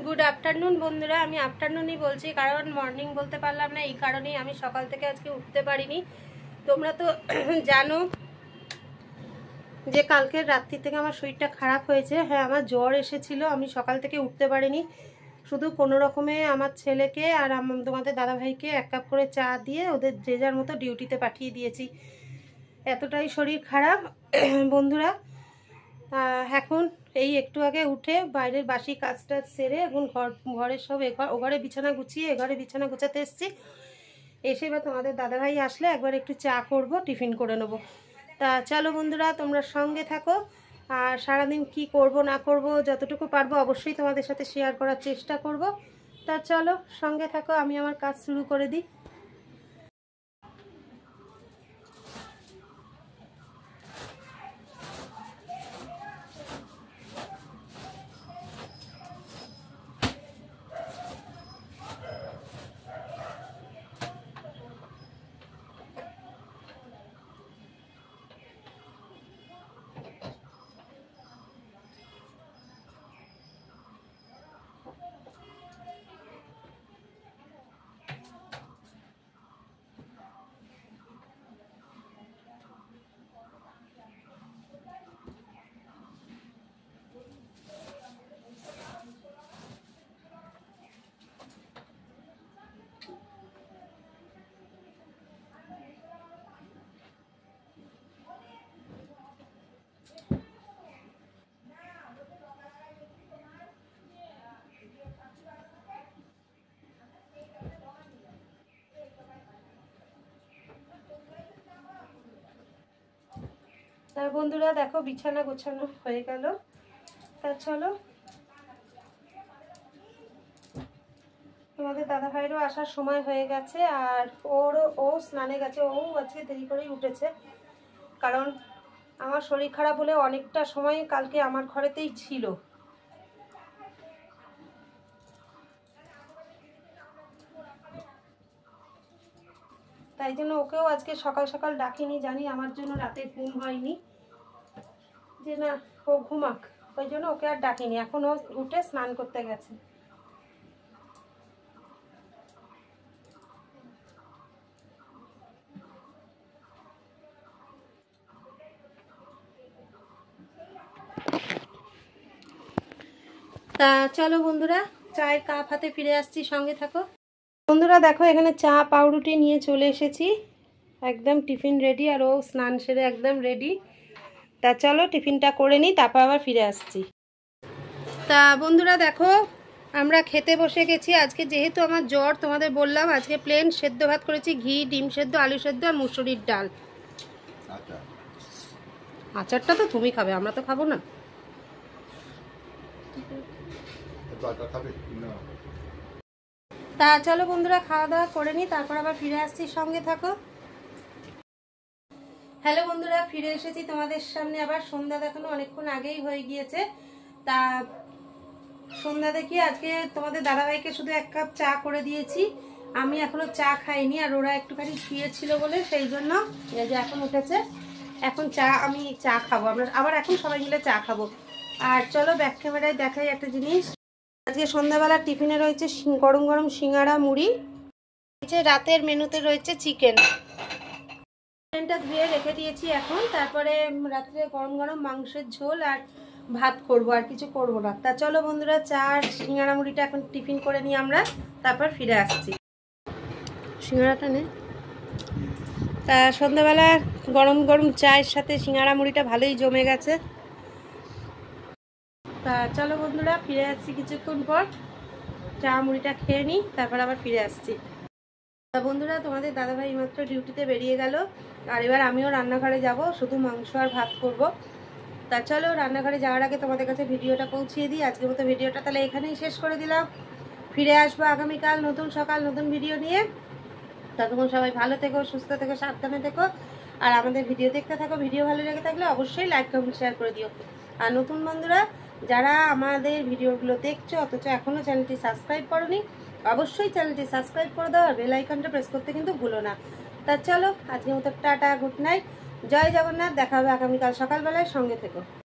Good afternoon বন্ধুরা। আমি আফটারনুনই বলছি, কারণ মর্নিং বলতে পারলাম না, এই কারণেই আমি সকাল থেকে আজকে উঠতে পারিনি। তোমরা তো জানো যে কালকের রাত্রি থেকে আমার শরীরটা খারাপ হয়েছে। হ্যাঁ, আমার জ্বর এসেছিল, আমি সকাল থেকে উঠতে পারিনি। শুধু কোনো রকমে আমার ছেলেকে আর তোমাদের দাদাভাইকে 1 কাপ করে চা দিয়ে ওদের যে যার মতো ডিউটিতে পাঠিয়ে দিয়েছি। এতটাই শরীর খারাপ বন্ধুরা। এখন এই একটু আগে উঠে বাইরের বাসি কাজটা সেরে এখন ঘরের সব ও ঘরে বিছানা গুছিয়ে এ ঘরে বিছানা গোছাতে এসেছি। এসে এবার তোমাদের দাদাভাই আসলে একবার একটু চা করব, টিফিন করে নেব। তা চলো বন্ধুরা, তোমরা সঙ্গে থাকো। আর সারাদিন কি করব না করব যতটুকু পারবো অবশ্যই তোমাদের সাথে শেয়ার করার চেষ্টা করব। তা চলো সঙ্গে থাকো, আমি আমার কাজ শুরু করে দিই। তার বন্ধুরা দেখো বিছানা গোছানো হয়ে গেল। তা চলো, তোমাদের দাদা ভাইয়েরও আসার সময় হয়ে গেছে, আর ও স্নানে গেছে। ও আজকে দেরি করেই উঠেছে, কারণ আমার শরীর খারাপ হলে অনেকটা সময় কালকে আমার ঘরেতেই ছিল। তাই জন্য ওকেও আজকে সকাল সকাল ডাকিনি, জানি আমার জন্য রাতে ঘুম হয়নি, যে না ও ঘুমাক, ওই জন্য ওকে আর ডাকিনি। এখন ও উঠে স্নান করতে গেছে। তা চলো বন্ধুরা, চায়ের কাপ হাতে ফিরে আসছি, সঙ্গে থাকো বন্ধুরা। দেখো এখানে চা পাউরুটি নিয়ে চলে এসেছি, একদম টিফিন রেডি, আর ও স্নান সেরে একদম রেডি। তা চলো টিফিনটা করে নিই, তারপর আবার ফিরে আসছি। তা বন্ধুরা দেখো, আমরা খেতে বসে গেছি। আজকে যেহেতু আমার জ্বর, তোমাদের বললাম আজকে প্লেন সেদ্ধ ভাত করেছি, ঘি, ডিম সেদ্ধ, আলু সেদ্ধ আর মুসুরির ডাল। আচারটা তো তুমি খাবে, আমরা তো খাবো না। তা চলো বন্ধুরা, খাওয়া দাওয়া করে নিই, তারপর আবার ফিরে আসছি, সঙ্গে থাকো। হ্যালো বন্ধুরা, ফিরে এসেছি তোমাদের সামনে আবার। সন্ধ্যা দেখানো অনেকক্ষণ আগেই হয়ে গিয়েছে। তা সন্ধ্যা দেখি আজকে তোমাদের দাদাভাইকে শুধু 1 কাপ চা করে দিয়েছি, আমি এখনো চা খাইনি। আর ওরা একটুখানি শুয়েছিল বলে সেই জন্য এই যে এখন উঠেছে, এখন আমি চা খাবো। আমরা আবার এখন সবাই মিলে চা খাবো। আর চলো ব্যাক ক্যামেরায় দেখাই একটা জিনিস। আজকে সন্ধ্যাবেলা টিফিনে রয়েছে গরম গরম সিঙ্গাড়া, মুড়ি। রাতের মেনুতে রয়েছে চিকেন। চিকেনটা ধুয়ে রেখে দিয়েছি এখন, তারপরে রাত্রে গরম গরম মাংসের ঝোল আর ভাত করব, আর কিছু করব না। তা চলো বন্ধুরা, চা আর সিঙ্গাড়া মুড়িটা এখন টিফিন করে নিই আমরা, তারপর ফিরে আসছি। সিঙ্গাড়াটা নে। তা সন্ধ্যাবেলা গরম গরম চায়ের সাথে সিঙ্গাড়া মুড়িটা ভালোই জমে গেছে। তা চলো বন্ধুরা, ফিরে আসছি কিছুক্ষণ পর। চা মুড়িটা খেয়ে নিই, তারপর আবার ফিরে আসছি। তা বন্ধুরা, তোমাদের দাদাভাই মাত্র ডিউটিতে বেরিয়ে গেল, আর এবার আমিও রান্নাঘরে যাব, শুধু মাংস আর ভাত করব। তা চলো রান্নাঘরে যাওয়ার আগে তোমাদের কাছে ভিডিওটা পৌঁছিয়ে দিই। আজকের মতো ভিডিওটা তাহলে এখানেই শেষ করে দিলাম। ফিরে আসবো আগামীকাল নতুন সকাল নতুন ভিডিও নিয়ে। ততক্ষণ সবাই ভালো থেকো, সুস্থ থেকো, সাবধানে থেকো, আর আমাদের ভিডিও দেখতে থাকো। ভিডিও ভালো লেগে থাকলে অবশ্যই লাইক কমেন্ট শেয়ার করে দিও। আর নতুন বন্ধুরা যারা আমাদের ভিডিওগুলো দেখছো অথচ এখনও চ্যানেলটি সাবস্ক্রাইব করোনি, অবশ্যই চ্যানেলটি সাবস্ক্রাইব করে দাও, আর বেল আইকনটা প্রেস করতে কিন্তু ভুলো না। তা চলো আজকের মতো টাটা, গুড নাইট, জয় জগন্নাথ। দেখা হবে আগামীকাল সকালবেলায়, সঙ্গে থেকো।